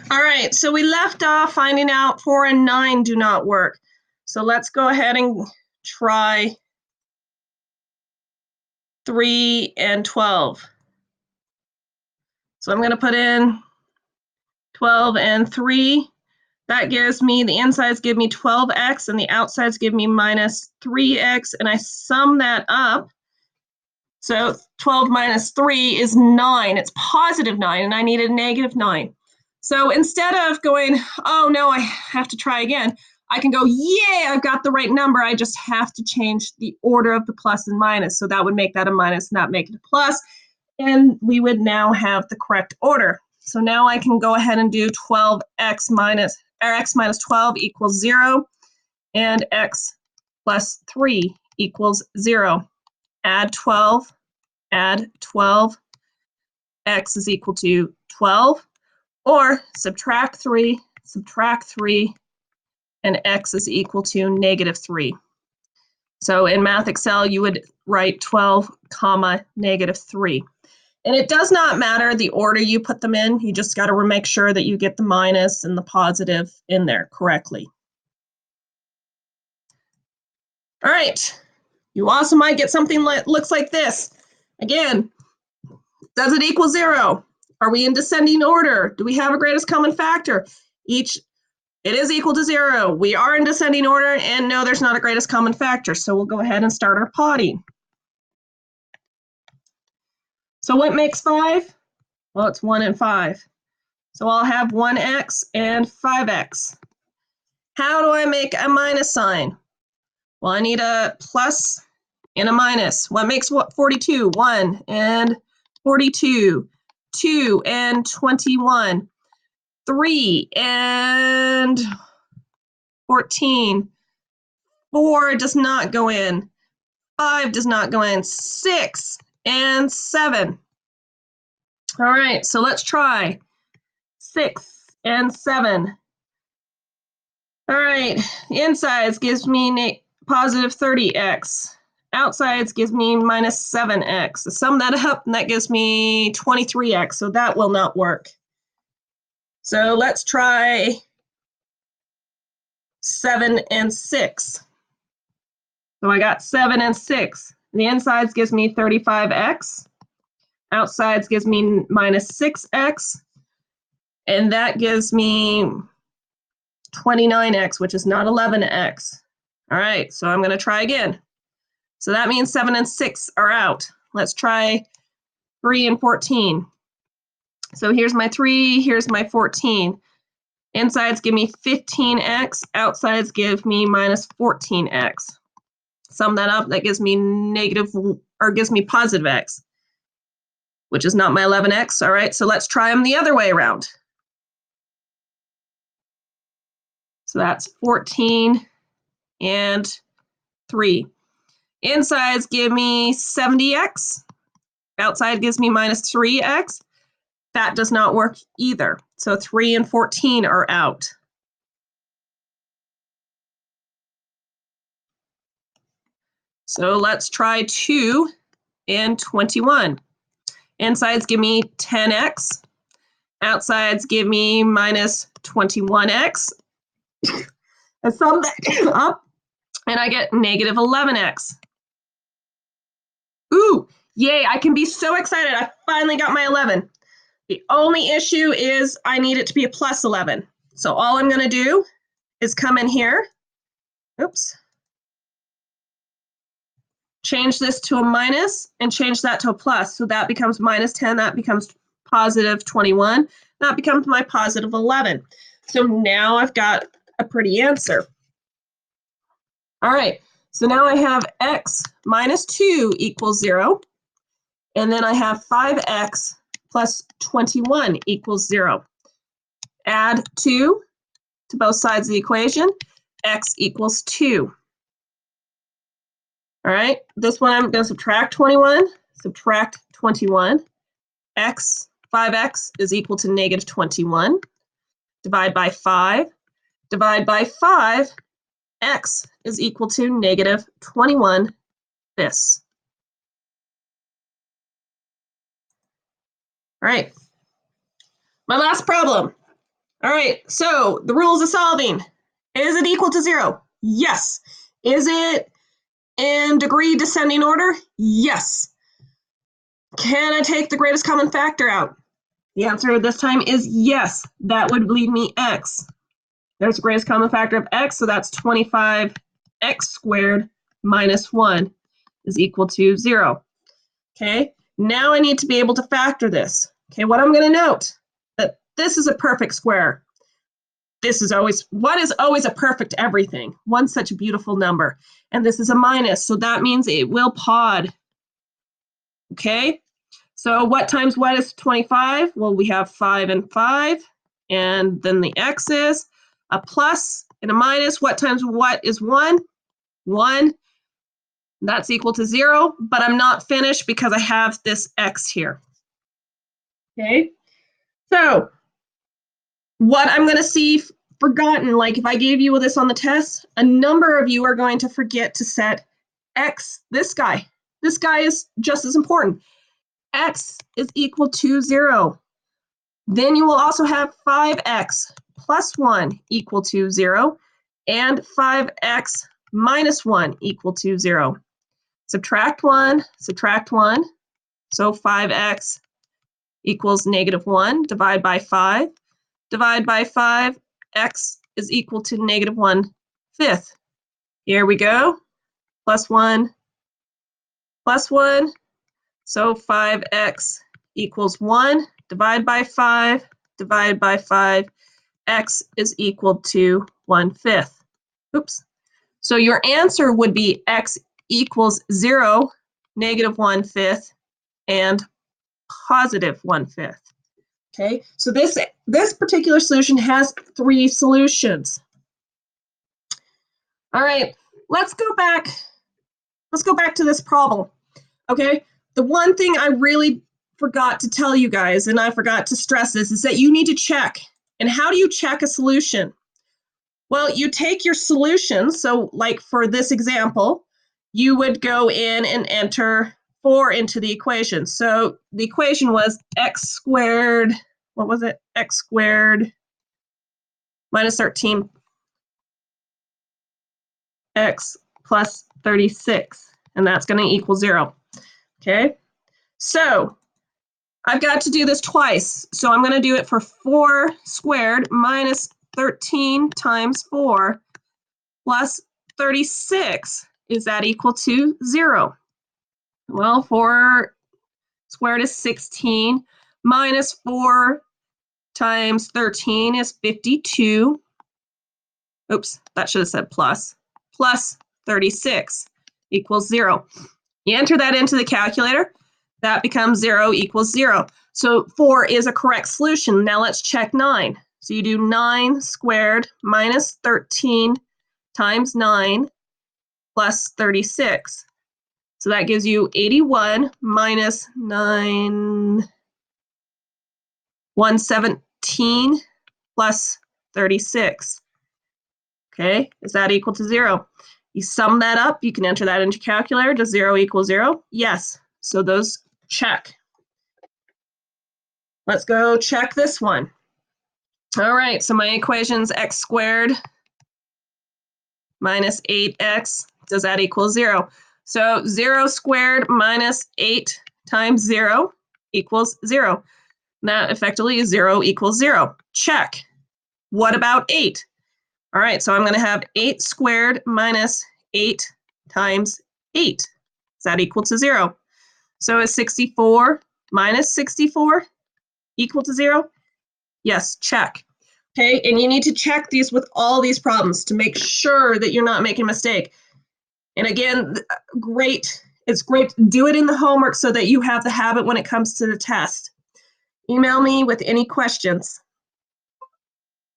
All right, so we left off finding out 4 and 9 do not work. So let's go ahead and try 3 and 12. So I'm going to put in 12 and 3. That gives me, the insides give me 12x and the outsides give me minus 3x, and I sum that up. So 12 minus 3 is 9. It's positive 9, and I need a negative 9. So instead of going, oh no, I have to try again, I can go, yay, I've got the right number. I just have to change the order of the plus and minus. So that would make that a minus, not make it a plus. And we would now have the correct order. So now I can go ahead and do 12x minus, or x minus 12 equals 0, and x plus 3 equals 0. Add 12, add 12, x is equal to 12, or subtract 3, and x is equal to negative 3. So in Math Excel, you would write 12, comma, negative 3. And it does not matter the order you put them in. You just got to make sure that you get the minus and the positive in there correctly. All right. You also might get something that looks like this. Again, does it equal 0? Are we in descending order? Do we have a greatest common factor? It is equal to 0. We are in descending order, and no, there's not a greatest common factor. So we'll go ahead and start our plotting. So what makes 5? Well, it's 1 and 5. So I'll have 1x and 5x. How do I make a minus sign? Well, I need a plus and a minus. What makes 42? 1 and 42. 2 and 21. 3 and 14. 4 does not go in. 5 does not go in. 6 and 7. All right, so let's try 6 and 7. All right, insides gives me positive 30x. Outsides gives me minus 7x. So sum that up, and that gives me 23x, so that will not work. So let's try 7 and 6. So I got 7 and 6. The insides gives me 35x. Outsides gives me minus 6x. And that gives me 29x, which is not 11x. All right, so I'm going to try again. So that means 7 and 6 are out. Let's try 3 and 14. So here's my 3, here's my 14. Insides give me 15x, outsides give me minus 14x. Sum that up, that gives me positive x, which is not my 11x. All right, so let's try them the other way around. So that's 14 and 3. Insides give me 70x. Outside gives me minus 3x. That does not work either. So 3 and 14 are out. So let's try 2 and 21. Insides give me 10x. Outsides give me minus 21x. I sum that up, and I get negative 11x. Ooh, yay, I can be so excited. I finally got my 11. The only issue is I need it to be a plus 11. So all I'm going to do is come in here. Oops. Change this to a minus and change that to a plus. So that becomes minus 10. That becomes positive 21. That becomes my positive 11. So now I've got a pretty answer. All right, so now I have x minus 2 equals 0. And then I have 5x plus 21 equals 0. Add 2 to both sides of the equation. X equals 2. All right, this one I'm going to subtract 21. Subtract 21. 5x is equal to negative 21. Divide by 5. Divide by 5. X is equal to negative 21 this. All right, my last problem. All right, so the rules of solving. Is it equal to 0? Yes. Is it in degree descending order? Yes. Can I take the greatest common factor out? The answer this time is yes. That would leave me x. There's the greatest common factor of x, so that's 25x squared minus 1 is equal to 0. Okay, now I need to be able to factor this. Okay, what I'm going to note, that this is a perfect square. One is always a perfect everything. One's such a beautiful number. And this is a minus, so that means it will pod. Okay, so what times what is 25? Well, we have 5 and 5, and then the x is a plus and a minus. What times what is 1? 1. That's equal to 0, but I'm not finished because I have this x here. Okay, so what I'm going to see forgotten, like if I gave you this on the test, a number of you are going to forget to set x, this guy. This guy is just as important. X is equal to 0. Then you will also have 5x plus 1 equal to 0 and 5x minus 1 equal to 0. Subtract 1, so 5x equals negative 1, divide by 5. Divide by 5, x is equal to negative 1/5. Here we go, plus 1, so 5x equals 1, divide by 5, x is equal to 1/5. Oops. So your answer would be x equals 0, negative 1/5, and positive 1/5. Okay, so this particular solution has 3 solutions. All right, let's go back to this problem. Okay, the one thing I really forgot to tell you guys, and I forgot to stress this, is that you need to check. And how do you check a solution? Well, you take your solution. So like for this example, you would go in and enter 4 into the equation. So the equation was x squared, what was it? X squared minus 13 x plus 36, and that's going to equal 0. Okay, so I've got to do this twice. So I'm going to do it for 4 squared minus 13 times 4 plus 36. Is that equal to 0? Well, 4 squared is 16, minus 4 times 13 is 52. Oops, that should have said plus. Plus 36 equals 0. You enter that into the calculator, that becomes 0 equals 0. So 4 is a correct solution. Now let's check 9. So you do 9 squared minus 13 times 9 plus 36. So that gives you 81 minus 117 plus 36. Okay, is that equal to 0? You sum that up, you can enter that into calculator. Does 0 equal 0? Yes. So those check. Let's go check this one. All right, so my equation's x squared minus 8x. Does that equal 0? So 0 squared minus 8 times 0 equals 0. That effectively is 0 equals 0. Check. What about 8? All right, so I'm going to have 8 squared minus 8 times 8. Is that equal to 0? So is 64 minus 64 equal to 0? Yes, check. Okay, and you need to check these with all these problems to make sure that you're not making a mistake. And again, it's great to do it in the homework so that you have the habit when it comes to the test. Email me with any questions.